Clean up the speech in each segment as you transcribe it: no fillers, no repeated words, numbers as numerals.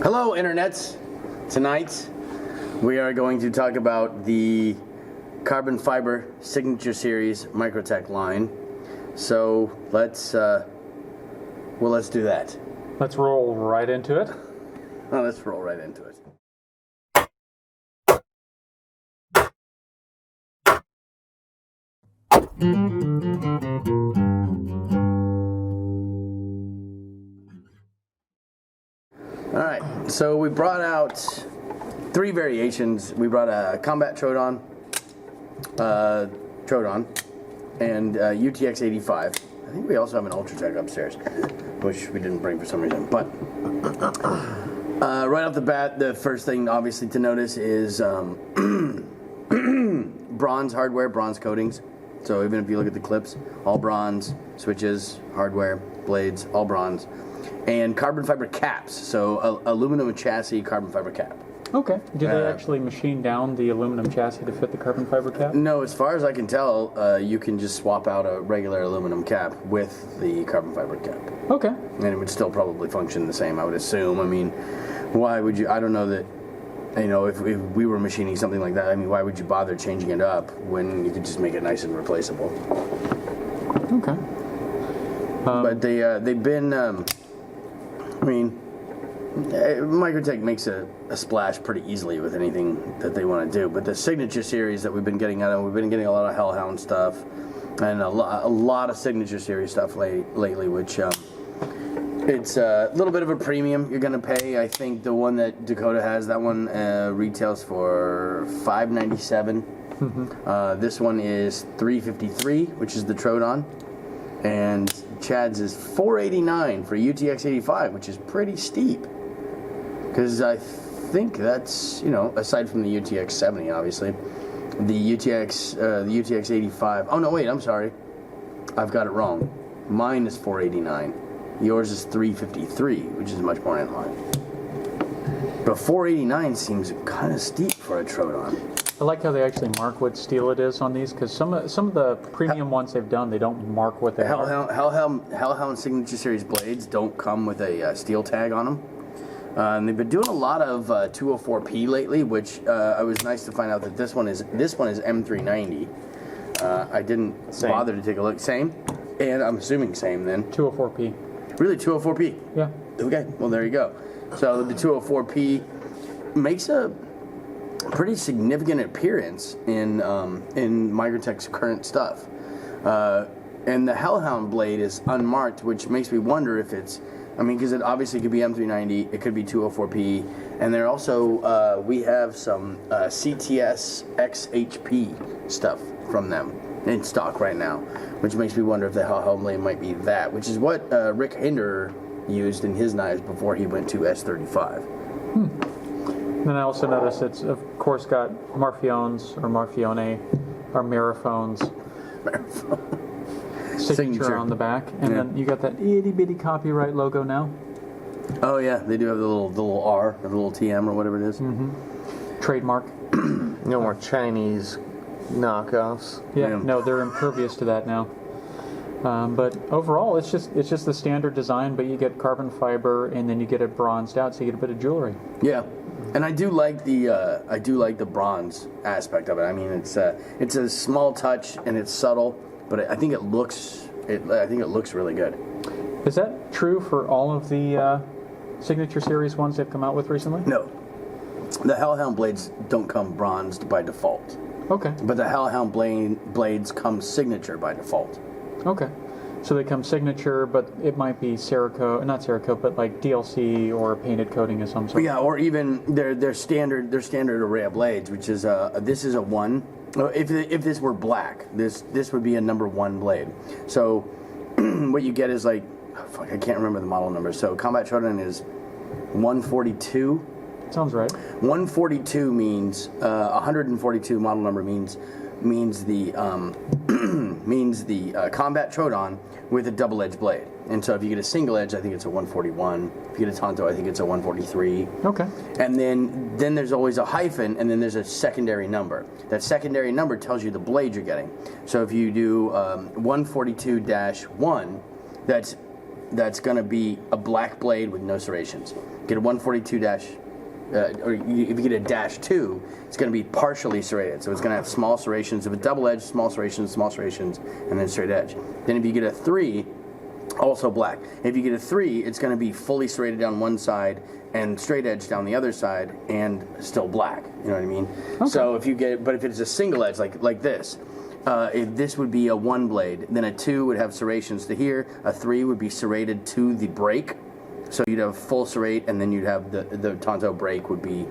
Hello, internets. Tonight we are going to talk about the carbon fiber signature series Microtech line. So let's do that. Let's roll right into it. Oh, let's roll right into it. Alright, so we brought out three variations. We brought a Combat Troodon, and UTX-85. I think we also have an Ultratech upstairs, which we didn't bring for some reason. But right off the bat, the first thing obviously to notice is bronze hardware, bronze coatings. So even if you look at the clips, all bronze, switches, hardware, blades, all bronze. And carbon fiber caps, so aluminum chassis carbon fiber cap. Okay. Do they actually machine down the aluminum chassis to fit the carbon fiber cap? No, as far as I can tell, you can just swap out a regular aluminum cap with the carbon fiber cap. Okay. And it would still probably function the same, I would assume. I mean, why would you, I don't know that, you know, if we were machining something like that, I mean, why would you bother changing it up when you could just make it nice and replaceable? Okay. But they've been, I mean, Microtech makes a splash pretty easily with anything that they want to do. But the signature series that we've been getting out of, we've been getting a lot of Hellhound stuff and a lot of signature series stuff lately, which it's a little bit of a premium you're going to pay. I think the one that Dakota has, that one retails for $597. Mm-hmm. This one is $353, which is the Troodon. And Chad's is $489 for UTX-85, which is pretty steep. Because I think that's, you know, aside from the UTX-70, obviously, the UTX-85. Oh no, wait, I'm sorry, I've got it wrong. Mine is $489. Yours is $353, which is much more in line. But $489 seems kind of steep for a Troodon. I like how they actually mark what steel it is on these, because some of the premium ones they've done, they don't mark what they are. Hellhound Signature Series blades don't come with a steel tag on them. And they've been doing a lot of 204P lately, which it was nice to find out that this one is M390. I didn't bother to take a look. Same, and I'm assuming same then. 204P. Really, 204P? Yeah. Okay, well there you go. So the 204P makes a pretty significant appearance in Microtech's current stuff. And the Hellhound blade is unmarked, which makes me wonder if it's, I mean, because it obviously could be M390, it could be 204P, and there also, we have some CTS XHP stuff from them in stock right now, which makes me wonder if the Hellhound blade might be that, which is what Rick Hinder used in his knives before he went to S35. Then I also noticed it's, of course, got Marfiones, or Marfione, or Mariphones. Signature on the back, and then you got that itty bitty copyright logo now. Oh yeah, they do have the little R, or the little TM, or whatever it is. Mm-hmm. Trademark. No more Chinese knockoffs. Yeah, no, they're impervious to that now. But overall, it's just the standard design, but you get carbon fiber, and then you get it bronzed out, so you get a bit of jewelry. Yeah, and I do like the bronze aspect of it. I mean, it's a small touch and it's subtle, but I think it looks really good. Is that true for all of the signature series ones they've come out with recently? No, the Hellhound blades don't come bronzed by default. Okay. But the Hellhound blades come signature by default. Okay. So they come signature, but it might be Cerakote, not Cerakote, but like DLC or painted coating of some sort. Yeah, or even their standard array of blades, which is this is a 1. If this were black, this would be a number 1 blade. So what you get is like, I can't remember the model number. So Combat Troodon is 142. Sounds right. 142 means 142 model number means the Combat Troodon with a double-edged blade. And so if you get a single edge, I think it's a 141. If you get a Tonto, I think it's a 143. Okay. And then there's always a hyphen, and then there's a secondary number. That secondary number tells you the blade you're getting. So if you do 142-1, that's that's going to be a black blade with no serrations. Get a 142 dash, or if you get a dash 2, it's going to be partially serrated. So it's going to have small serrations. If it's double edge, small serrations, and then straight edge. Then if you get a 3, also black. If you get a 3, it's going to be fully serrated down one side and straight edge down the other side, and still black. You know what I mean? Okay. So if it's a single edge like this, if this would be a 1 blade, then a 2 would have serrations to here. A 3 would be serrated to the brake, so you'd have full serrate, and then you'd have the Tonto brake would be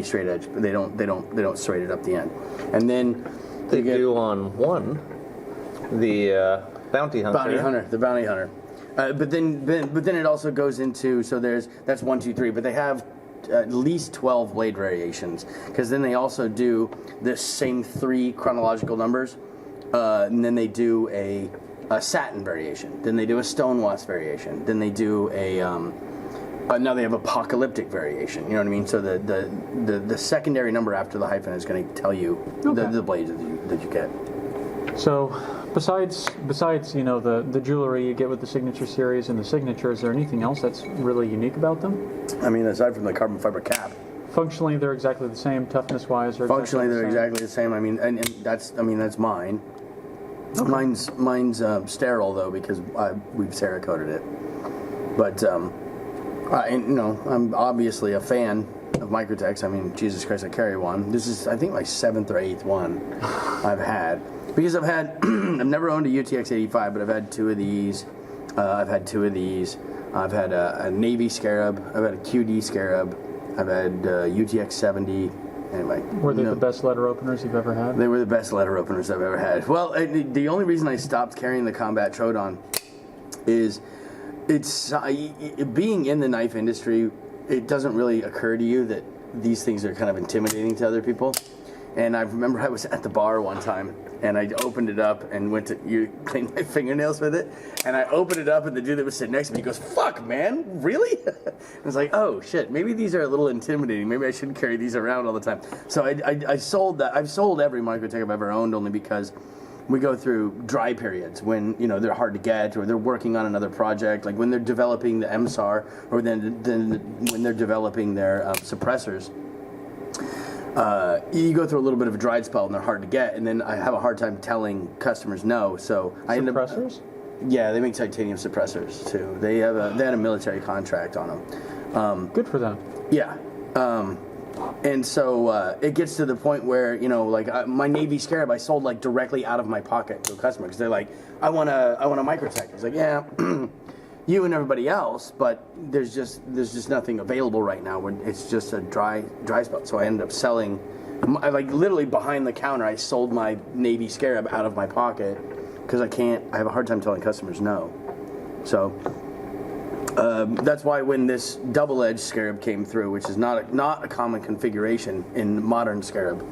straight edge. But they don't serrate it up the end. And then they do on one the Bounty Hunter. The Bounty Hunter. But then it also goes into, so that's 1, 2, 3, but they have at least 12 blade variations, because then they also do the same 3 chronological numbers, and then they do a satin variation, then they do a stonewasp variation, then they do now they have apocalyptic variation. You know what I mean? So the secondary number after the hyphen is going to tell you the blades that you get. So, besides the jewelry you get with the Signature series and the Signature, is there anything else that's really unique about them? I mean, aside from the carbon fiber cap. Functionally, they're exactly the same. Toughness-wise, they're exactly the same. I mean, and that's mine. Okay. Mine's sterile though, because we've Cerakoted it. But I'm obviously a fan of Microtechs. I mean, Jesus Christ, I carry one. This is, I think, my 7th or 8th one I've had. Because I've never owned a UTX 85, but I've had 2 of these. I've had a Navy Scarab. I've had a QD Scarab. I've had UTX 70. Anyway. Were they the best letter openers you've ever had? They were the best letter openers I've ever had. Well, the only reason I stopped carrying the Combat Troodon is it's being in the knife industry, it doesn't really occur to you that these things are kind of intimidating to other people. And I remember I was at the bar one time, and I opened it up and went to clean my fingernails with it. And I opened it up, and the dude that was sitting next to me goes, "Fuck, man, really?" I was like, "Oh shit, maybe these are a little intimidating. Maybe I shouldn't carry these around all the time." So I sold that. I've sold every Microtech I've ever owned, only because we go through dry periods when they're hard to get, or they're working on another project, like when they're developing the MSAR, or then when they're developing their suppressors. You go through a little bit of a dried spell, and they're hard to get, and then I have a hard time telling customers no. So I end up. Suppressors? Yeah, they make titanium suppressors too. They had a military contract on them. Good for them. Yeah. And so it gets to the point where my Navy Scarab I sold like directly out of my pocket to a customer, because they're like, I want a Microtech. I was like, yeah, you and everybody else, but there's just nothing available right now. When it's just a dry spell. So I ended up selling, like literally behind the counter. I sold my Navy Scarab out of my pocket because I have a hard time telling customers no. So. That's why when this double-edged Scarab came through, which is not a common configuration in modern Scarab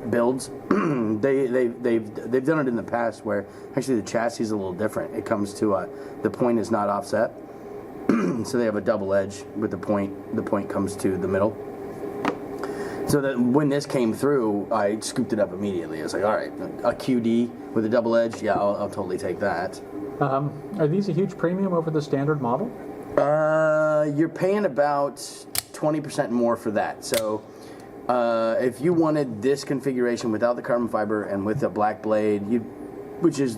builds, they've done it in the past where actually the chassis is a little different. It comes to the point is not offset, so they have a double edge with the point comes to the middle. So that when this came through, I scooped it up immediately. I was like, all right, a QD with a double edge, yeah, I'll totally take that. Are these a huge premium over the standard model? You're paying about 20% more for that. So if you wanted this configuration without the carbon fiber and with a black blade, which is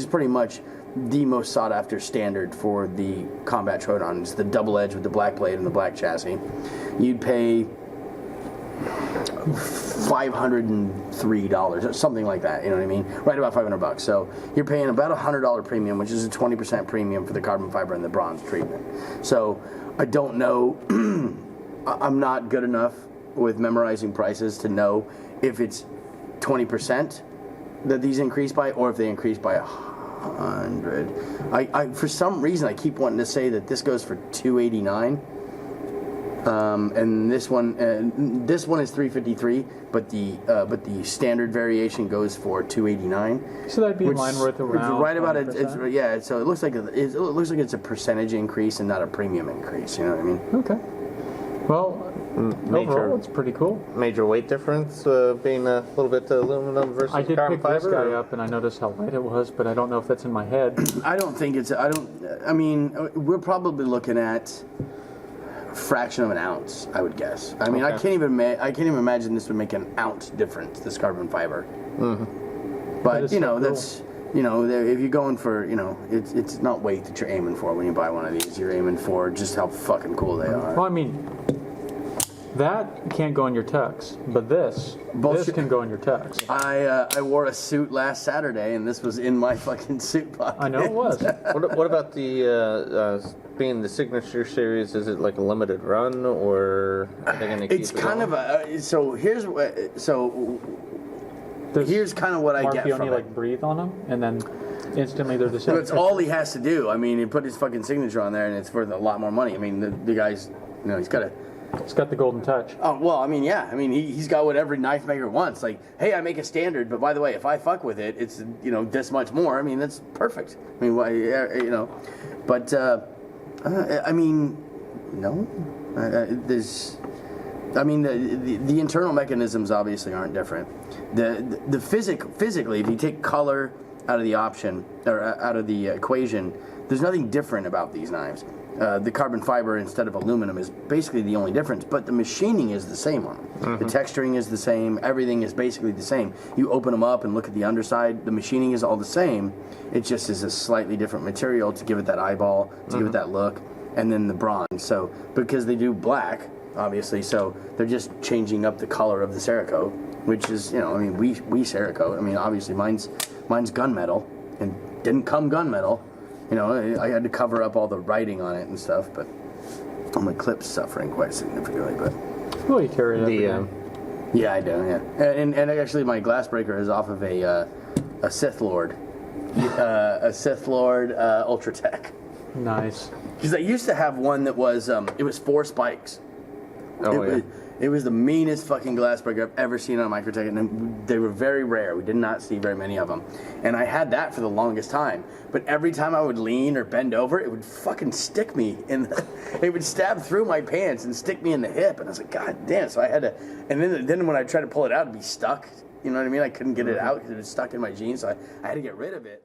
pretty much the most sought after standard for the Combat Troodon, it's the double edge with the black blade and the black chassis, you'd pay $503 or something like that, you know what I mean? Right about $500. So you're paying about $100 premium, which is a 20% premium for the carbon fiber and the bronze treatment. So I don't know. I'm not good enough with memorizing prices to know if it's 20% that these increase by, or if they increase by 100. I for some reason I keep wanting to say that this goes for $289. And this one is $353, but the standard variation goes for $289. So that'd be in line with around right about it. Yeah. So it looks like it's a percentage increase and not a premium increase. You know what I mean? Okay. Well, Overall, it's pretty cool. Major weight difference being a little bit aluminum versus I did carbon pick fiber? this guy or- up, and I noticed how light it was, but I don't know if that's in my head. I don't think it's. I mean, we're probably looking at a fraction of an ounce, I would guess. I mean, I Okay. can't even imagine this would make an ounce difference. This carbon fiber. But But it's you know, so cool. that's if you're going for it's not weight that you're aiming for when you buy one of these. You're aiming for just how fucking cool they are. Well, I mean, that can't go in your tux, but this Bullshit. can go in your tux. I wore a suit last Saturday, and this was in my fucking suit pocket. I know it was. What about the being the signature series? Is it like a limited run, or are they going to keep It's it kind going? of a so here's what so here's kind of what I get Marky from only it. like breathe on them, and then instantly they're the same. That's all he has to do. I mean, he put his fucking signature on there, and it's worth a lot more money. I mean, the guy's he's got a. It's got the golden touch. Oh well, I mean, yeah. I mean, he's got what every knife maker wants. Like, hey, I make a standard, but by the way, if I fuck with it, it's this much more. I mean, that's perfect. I mean, why but I mean, no. There's. I mean, the internal mechanisms obviously aren't different. The physically, if you take color out of the option or out of the equation, there's nothing different about these knives. The carbon fiber instead of aluminum is basically the only difference, but the machining is the same on them. The texturing is the same. Everything is basically the same. You open them up and look at the underside. The machining is all the same. It just is a slightly different material to give it that eyeball, to give it that look, and then the bronze. So because they do black, obviously, so they're just changing up the color of the Cerakote, which is I mean we Cerakote. I mean obviously mine's gunmetal and didn't come gunmetal. I had to cover up all the writing on it and stuff, but my clip's suffering quite significantly. But Well, you carry it every day. yeah, I do. Yeah, and actually my glass breaker is off of a Sith Lord, Ultratech. Nice. Because I used to have one that was it was 4 spikes. Oh, yeah. It was the meanest fucking glass breaker I've ever seen on Microtech, and they were very rare. We did not see very many of them. And I had that for the longest time. But every time I would lean or bend over, it would fucking stick me it would stab through my pants and stick me in the hip. And I was like, God damn. So I had to, and then when I tried to pull it out, it'd be stuck. You know what I mean? I couldn't get it out because it was stuck in my jeans, so I had to get rid of it.